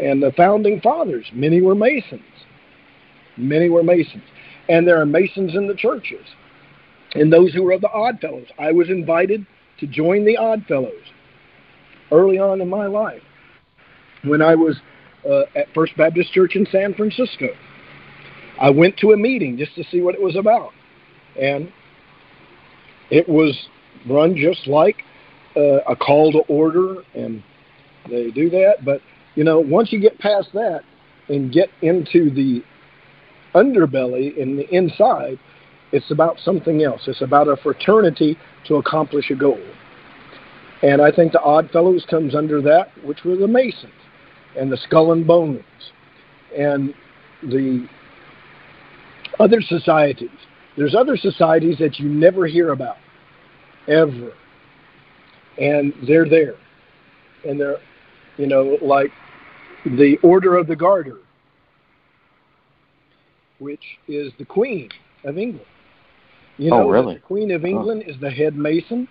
And the founding fathers, many were Masons. Many were Masons. And there are Masons in the churches. And those who were of the Odd Fellows. I was invited to join the Odd Fellows early on in my life when I was at First Baptist Church in San Francisco. I went to a meeting just to see what it was about. And it was run just like a call to order, and they do that. But, you know, once you get past that and get into the underbelly and the inside, it's about something else. It's about a fraternity to accomplish a goal. And I think the Odd Fellows comes under that, which were the Masons and the Skull and Bones and the other societies. There's other societies that you never hear about, ever. And they're there. And they're, you know, like the Order of the Garter, which is the Queen of England. You know, really? The Queen of England is the head Mason.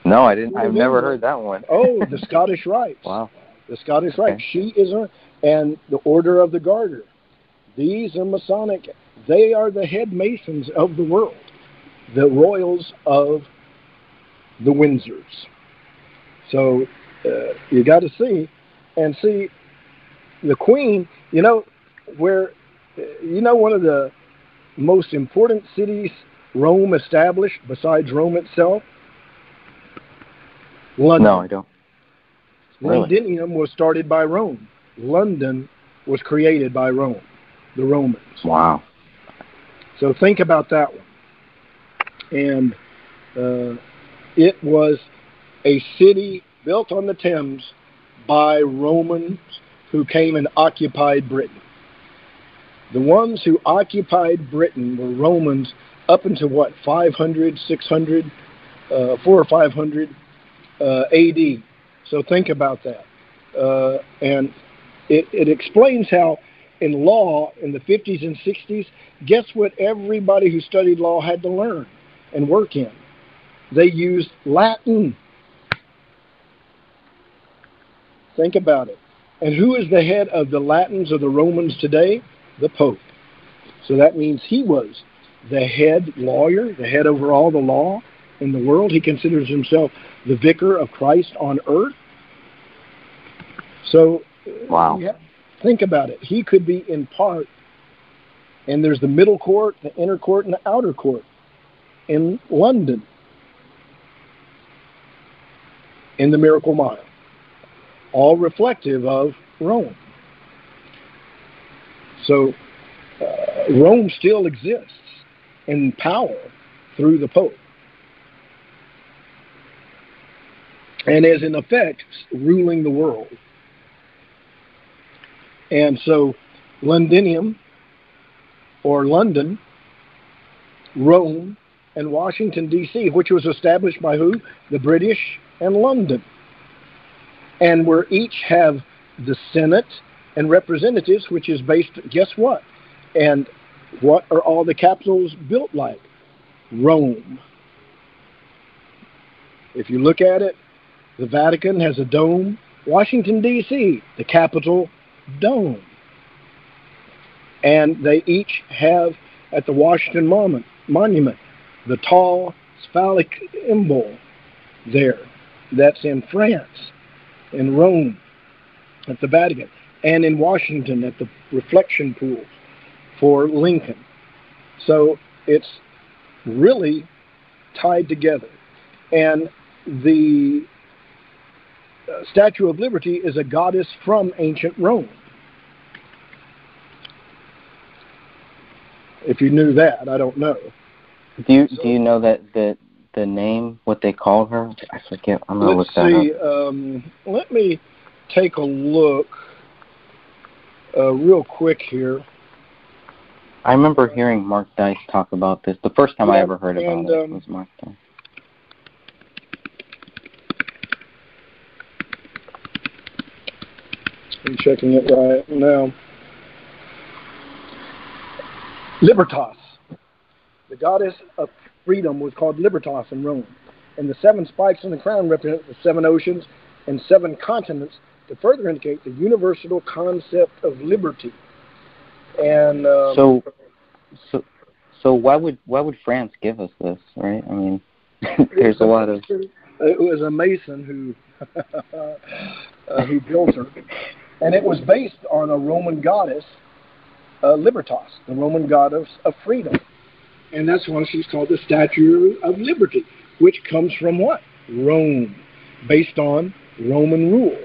No, I didn't. I've never heard that one. Oh, the Scottish Rites. Wow. The Scottish Rites. She is and the Order of the Garter. These are Masonic. They are the head Masons of the world. The royals of the Windsors. So you got to see. And see, the Queen, you know, where, you know, one of the most important cities Rome established besides Rome itself? London. No, I don't. Really? Londinium was started by Rome. London was created by Rome, the Romans. Wow. So think about that one. And it was a city built on the Thames by Romans who came and occupied Britain. The ones who occupied Britain were Romans up until what, 500, 600, 400 or 500 AD. So think about that. And it explains how in law in the 50s and 60s, guess what everybody who studied law had to learn and work in? They used Latin. Think about it. And who is the head of the Latins or the Romans today? The Pope. So that means he was the head lawyer, the head over all the law in the world. He considers himself the vicar of Christ on earth. So wow. Think about it. He could be in part, and there's the middle court, the inner court, and the outer court in London in the Miracle Mile, all reflective of Rome. So Rome still exists in power through the Pope, and is in effect ruling the world. And so Londinium, or London, Rome, and Washington, D.C., which was established by who? The British and London. And where each have the Senate and representatives, which is based, guess what? And what are all the capitals built like? Rome. If you look at it, the Vatican has a dome. Washington, D.C., the capital dome. And they each have at the Washington Monument the tall phallic symbol there. That's in France, in Rome, at the Vatican, and in Washington at the reflection pool for Lincoln. So it's really tied together. And the Statue of Liberty is a goddess from ancient Rome. If you knew that, I don't know. Do you know that the name, what they call her? I forget. I'm gonna look that up. Let me take a look real quick here. I remember hearing Mark Dice talk about this. The first time I ever heard about it was Mark Dice. I'm checking it right now. Libertas. The goddess of freedom was called Libertas in Rome. And the 7 spikes on the crown represent the 7 oceans and 7 continents to further indicate the universal concept of liberty. And so why would France give us this, right? I mean, there's a lot of. It was a Mason who built her, and it was based on a Roman goddess, Libertas, the Roman goddess of freedom, and that's why she's called the Statue of Liberty, which comes from what? Rome, based on Roman rule.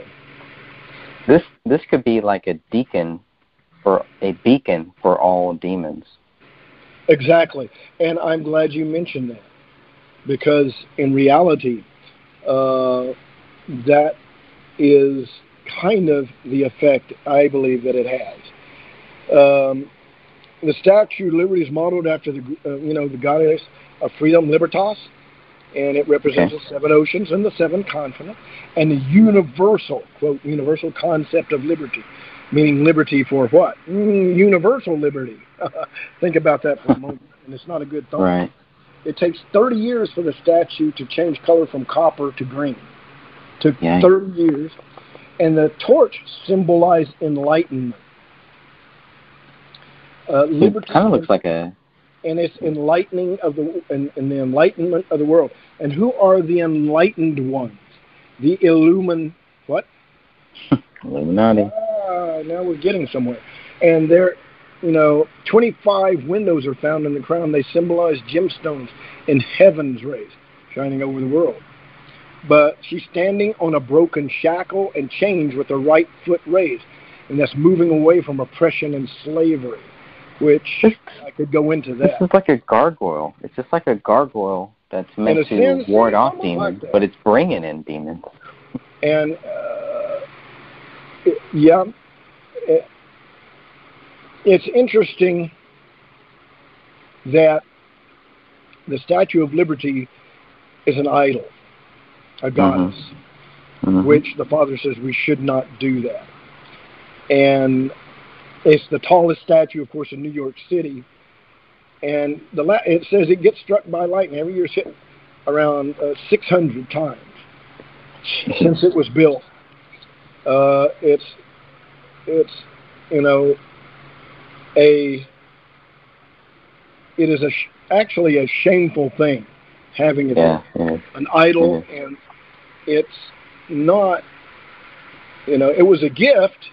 This could be like a beacon for all demons. Exactly, and I'm glad you mentioned that, because in reality, that is kind of the effect I believe that it has. The Statue of Liberty is modeled after the goddess of freedom, Libertas, and it represents the 7 oceans and the 7 continents, and the universal, quote, universal concept of liberty, meaning liberty for what? Universal liberty. Think about that for a moment, and it's not a good thought. Right. It takes 30 years for the statue to change color from copper to green. It took 30 years, and the torch symbolized enlightenment. Liberty kind of looks like a... And it's enlightening of the enlightenment of the world. And who are the enlightened ones? The what? Illuminati. Now we're getting somewhere. And there, 25 windows are found in the crown. They symbolize gemstones in heaven's rays shining over the world. But she's standing on a broken shackle and chains with her right foot raised. And that's moving away from oppression and slavery. Which I could go into that. This is like a gargoyle. It's just like a gargoyle that's meant to ward off demons, but it's bringing in demons. And, it's interesting that the Statue of Liberty is an idol, a goddess, which the Father says we should not do that. And it's the tallest statue, of course, in New York City. And it says it gets struck by lightning. Every year it's hit around 600 times since it was built. It is actually a shameful thing having it an idol, and it's not, it was a gift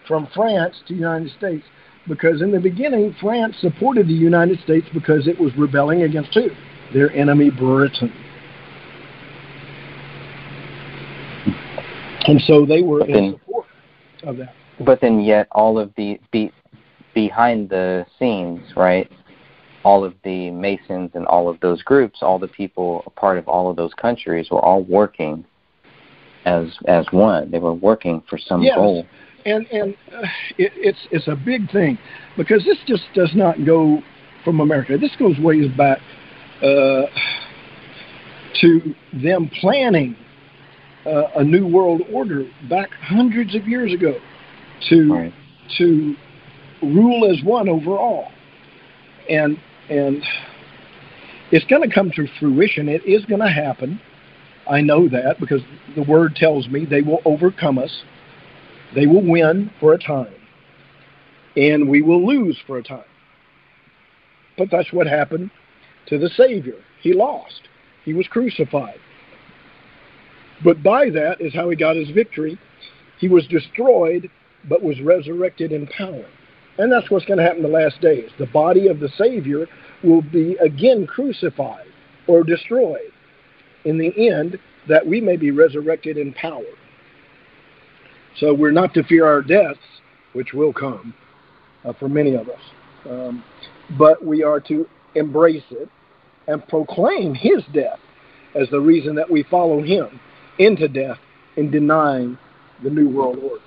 from France to the United States, because in the beginning, France supported the United States because it was rebelling against who? Their enemy, Britain. And so they were in support of that. But then yet all of the behind the scenes, right, all of the Masons and all of those groups, all the people a part of all of those countries were all working as one. They were working for some goal. And it's a big thing, because this just does not go from America. This goes ways back to them planning a new world order back hundreds of years ago to rule as one over all. And it's going to come to fruition. It is going to happen. I know that, because the Word tells me they will overcome us. They will win for a time, and we will lose for a time. But that's what happened to the Savior. He lost. He was crucified. But by that is how he got his victory. He was destroyed, but was resurrected in power. And that's what's going to happen the last days. The body of the Savior will be again crucified or destroyed in the end, that we may be resurrected in power. So we're not to fear our deaths, which will come for many of us. But we are to embrace it and proclaim his death as the reason that we follow him into death in denying the New World Order.